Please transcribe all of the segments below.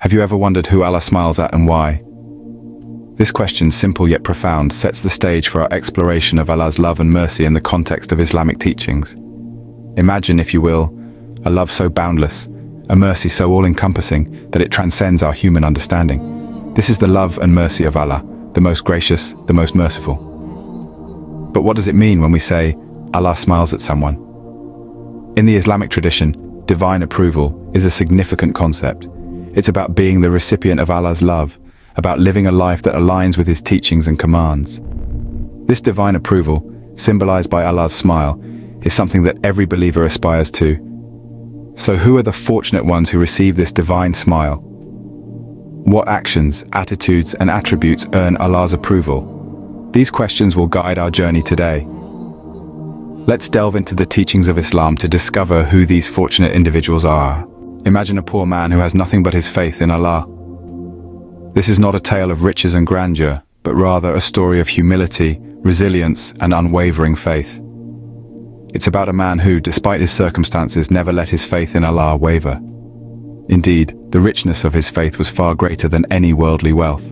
Have you ever wondered who Allah smiles at and why? This question, simple yet profound, sets the stage for our exploration of Allah's love and mercy in the context of Islamic teachings. Imagine, if you will, a love so boundless, a mercy so all-encompassing that it transcends our human understanding. This is the love and mercy of Allah, the most gracious, the most merciful. But what does it mean when we say, Allah smiles at someone? In the Islamic tradition, divine approval is a significant concept. It's about being the recipient of Allah's love, about living a life that aligns with His teachings and commands. This divine approval, symbolized by Allah's smile, is something that every believer aspires to. So who are the fortunate ones who receive this divine smile? What actions, attitudes, and attributes earn Allah's approval? These questions will guide our journey today. Let's delve into the teachings of Islam to discover who these fortunate individuals are. Imagine a poor man who has nothing but his faith in Allah. This is not a tale of riches and grandeur, but rather a story of humility, resilience, and unwavering faith. It's about a man who, despite his circumstances, never let his faith in Allah waver. Indeed, the richness of his faith was far greater than any worldly wealth.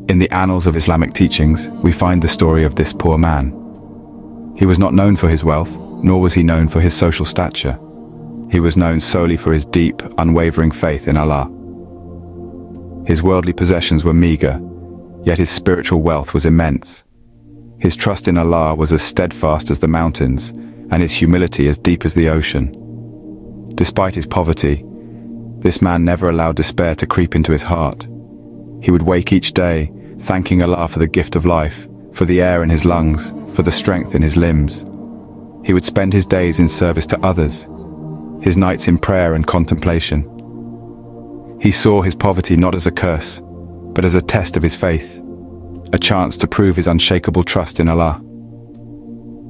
In the annals of Islamic teachings, we find the story of this poor man. He was not known for his wealth, nor was he known for his social stature. He was known solely for his deep, unwavering faith in Allah. His worldly possessions were meager, yet his spiritual wealth was immense. His trust in Allah was as steadfast as the mountains, and his humility as deep as the ocean. Despite his poverty, this man never allowed despair to creep into his heart. He would wake each day, thanking Allah for the gift of life, for the air in his lungs, for the strength in his limbs. He would spend his days in service to others, his nights in prayer and contemplation. He saw his poverty not as a curse, but as a test of his faith, a chance to prove his unshakable trust in Allah.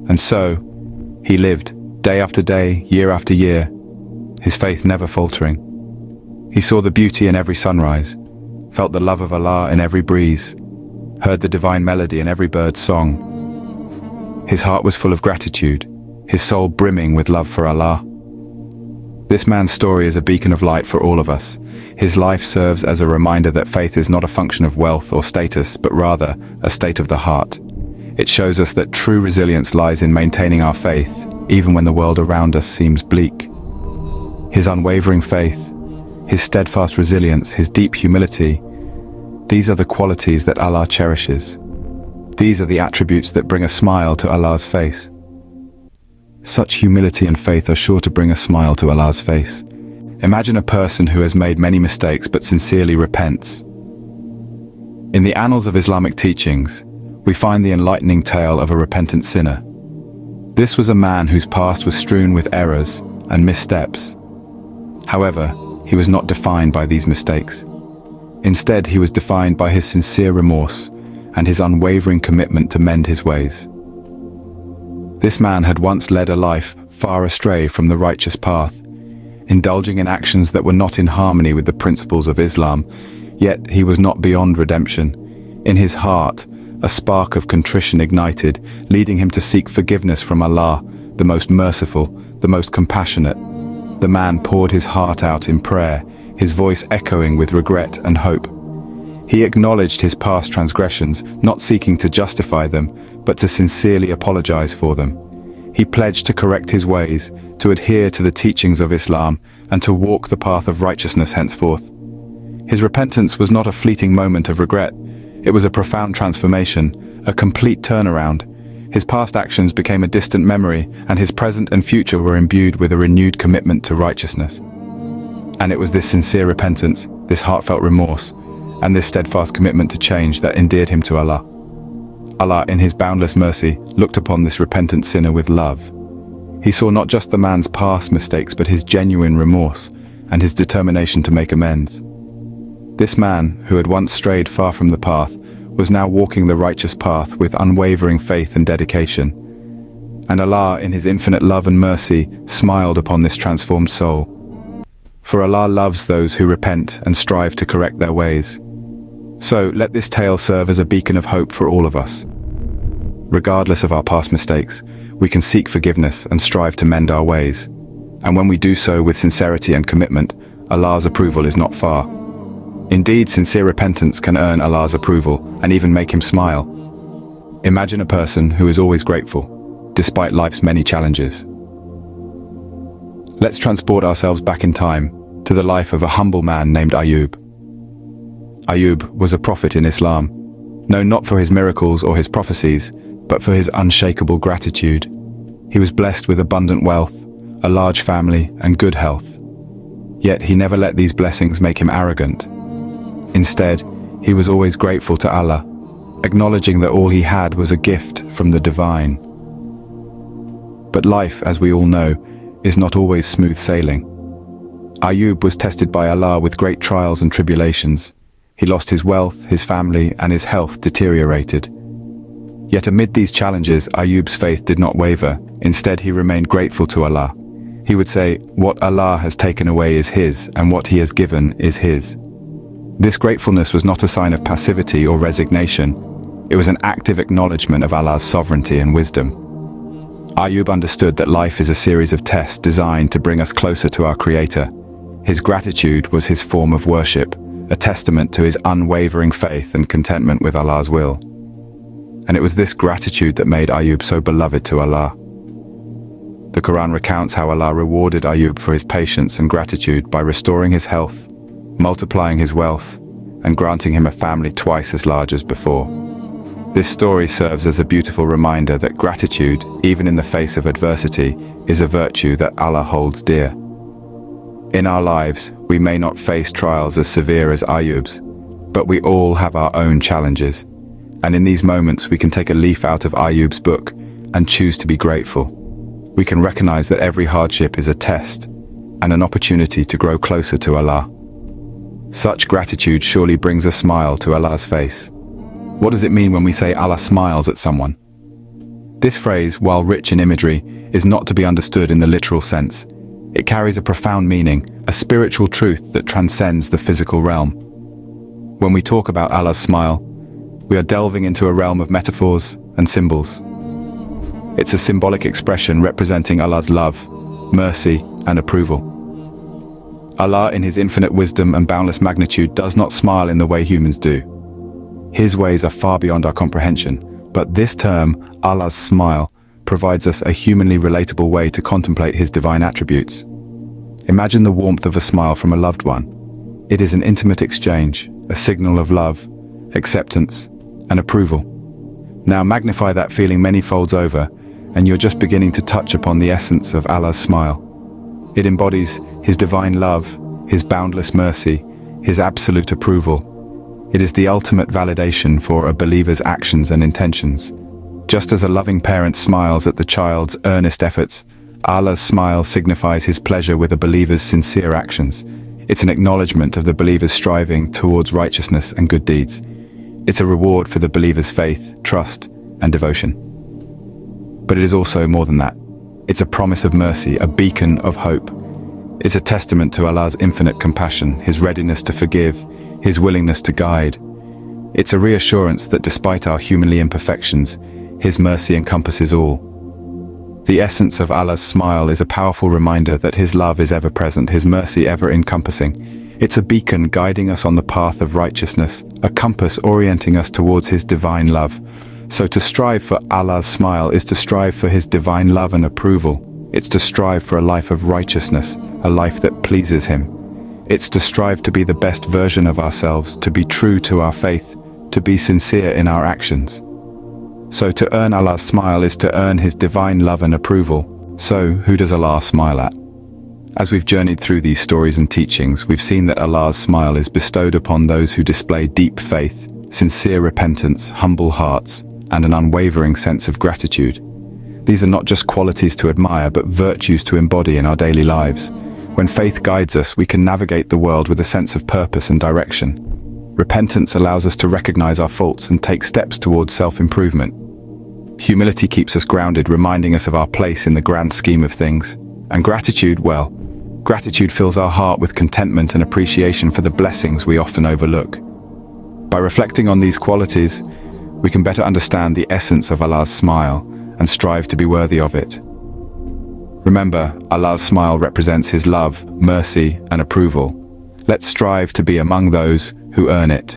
And so, he lived, day after day, year after year, his faith never faltering. He saw the beauty in every sunrise, felt the love of Allah in every breeze, heard the divine melody in every bird's song. His heart was full of gratitude, his soul brimming with love for Allah. This man's story is a beacon of light for all of us. His life serves as a reminder that faith is not a function of wealth or status, but rather a state of the heart. It shows us that true resilience lies in maintaining our faith, even when the world around us seems bleak. His unwavering faith, his steadfast resilience, his deep humility, these are the qualities that Allah cherishes. These are the attributes that bring a smile to Allah's face. Such humility and faith are sure to bring a smile to Allah's face. Imagine a person who has made many mistakes but sincerely repents. In the annals of Islamic teachings, we find the enlightening tale of a repentant sinner. This was a man whose past was strewn with errors and missteps. However, he was not defined by these mistakes. Instead, he was defined by his sincere remorse and his unwavering commitment to mend his ways. This man had once led a life far astray from the righteous path, indulging in actions that were not in harmony with the principles of Islam, yet he was not beyond redemption. In his heart, a spark of contrition ignited, leading him to seek forgiveness from Allah, the most merciful, the most compassionate. The man poured his heart out in prayer, his voice echoing with regret and hope. He acknowledged his past transgressions, not seeking to justify them, but to sincerely apologize for them. He pledged to correct his ways, to adhere to the teachings of Islam, and to walk the path of righteousness henceforth. His repentance was not a fleeting moment of regret. It was a profound transformation, a complete turnaround. His past actions became a distant memory, and his present and future were imbued with a renewed commitment to righteousness. And it was this sincere repentance, this heartfelt remorse, and this steadfast commitment to change that endeared him to Allah. Allah, in His boundless mercy, looked upon this repentant sinner with love. He saw not just the man's past mistakes, but his genuine remorse and his determination to make amends. This man, who had once strayed far from the path, was now walking the righteous path with unwavering faith and dedication. And Allah, in His infinite love and mercy, smiled upon this transformed soul. For Allah loves those who repent and strive to correct their ways. So let this tale serve as a beacon of hope for all of us. Regardless of our past mistakes, we can seek forgiveness and strive to mend our ways. And when we do so with sincerity and commitment, Allah's approval is not far. Indeed, sincere repentance can earn Allah's approval and even make him smile. Imagine a person who is always grateful, despite life's many challenges. Let's transport ourselves back in time to the life of a humble man named Ayub. Ayub was a prophet in Islam, known not for his miracles or his prophecies, but for his unshakable gratitude. He was blessed with abundant wealth, a large family, and good health. Yet he never let these blessings make him arrogant. Instead, he was always grateful to Allah, acknowledging that all he had was a gift from the divine. But life, as we all know, is not always smooth sailing. Ayub was tested by Allah with great trials and tribulations. He lost his wealth, his family, and his health deteriorated. Yet amid these challenges, Ayub's faith did not waver. Instead, he remained grateful to Allah. He would say, "What Allah has taken away is His, and what He has given is His." This gratefulness was not a sign of passivity or resignation. It was an active acknowledgement of Allah's sovereignty and wisdom. Ayub understood that life is a series of tests designed to bring us closer to our Creator. His gratitude was his form of worship, a testament to his unwavering faith and contentment with Allah's will. And it was this gratitude that made Ayub so beloved to Allah. The Quran recounts how Allah rewarded Ayub for his patience and gratitude by restoring his health, multiplying his wealth, and granting him a family twice as large as before. This story serves as a beautiful reminder that gratitude, even in the face of adversity, is a virtue that Allah holds dear. In our lives, we may not face trials as severe as Ayub's, but we all have our own challenges. And in these moments, we can take a leaf out of Ayub's book and choose to be grateful. We can recognize that every hardship is a test and an opportunity to grow closer to Allah. Such gratitude surely brings a smile to Allah's face. What does it mean when we say Allah smiles at someone? This phrase, while rich in imagery, is not to be understood in the literal sense. It carries a profound meaning, a spiritual truth that transcends the physical realm. When we talk about Allah's smile, we are delving into a realm of metaphors and symbols. It's a symbolic expression representing Allah's love, mercy, and approval. Allah, in His infinite wisdom and boundless magnitude, does not smile in the way humans do. His ways are far beyond our comprehension, but this term, Allah's smile, provides us a humanly relatable way to contemplate His divine attributes. Imagine the warmth of a smile from a loved one. It is an intimate exchange, a signal of love, acceptance, and approval. Now magnify that feeling many folds over, and you're just beginning to touch upon the essence of Allah's smile. It embodies His divine love, His boundless mercy, His absolute approval. It is the ultimate validation for a believer's actions and intentions. Just as a loving parent smiles at the child's earnest efforts, Allah's smile signifies His pleasure with a believer's sincere actions. It's an acknowledgement of the believer's striving towards righteousness and good deeds. It's a reward for the believer's faith, trust, and devotion. But it is also more than that. It's a promise of mercy, a beacon of hope. It's a testament to Allah's infinite compassion, His readiness to forgive, His willingness to guide. It's a reassurance that despite our humanly imperfections, His mercy encompasses all. The essence of Allah's smile is a powerful reminder that His love is ever present, His mercy ever encompassing. It's a beacon guiding us on the path of righteousness, a compass orienting us towards His divine love. So to strive for Allah's smile is to strive for His divine love and approval. It's to strive for a life of righteousness, a life that pleases Him. It's to strive to be the best version of ourselves, to be true to our faith, to be sincere in our actions. So to earn Allah's smile is to earn His divine love and approval. So who does Allah smile at? As we've journeyed through these stories and teachings, we've seen that Allah's smile is bestowed upon those who display deep faith, sincere repentance, humble hearts, and an unwavering sense of gratitude. These are not just qualities to admire, but virtues to embody in our daily lives. When faith guides us, we can navigate the world with a sense of purpose and direction. Repentance allows us to recognize our faults and take steps towards self-improvement. Humility keeps us grounded, reminding us of our place in the grand scheme of things. And gratitude, well, gratitude fills our heart with contentment and appreciation for the blessings we often overlook. By reflecting on these qualities, we can better understand the essence of Allah's smile and strive to be worthy of it. Remember, Allah's smile represents His love, mercy, and approval. Let's strive to be among those who earn it.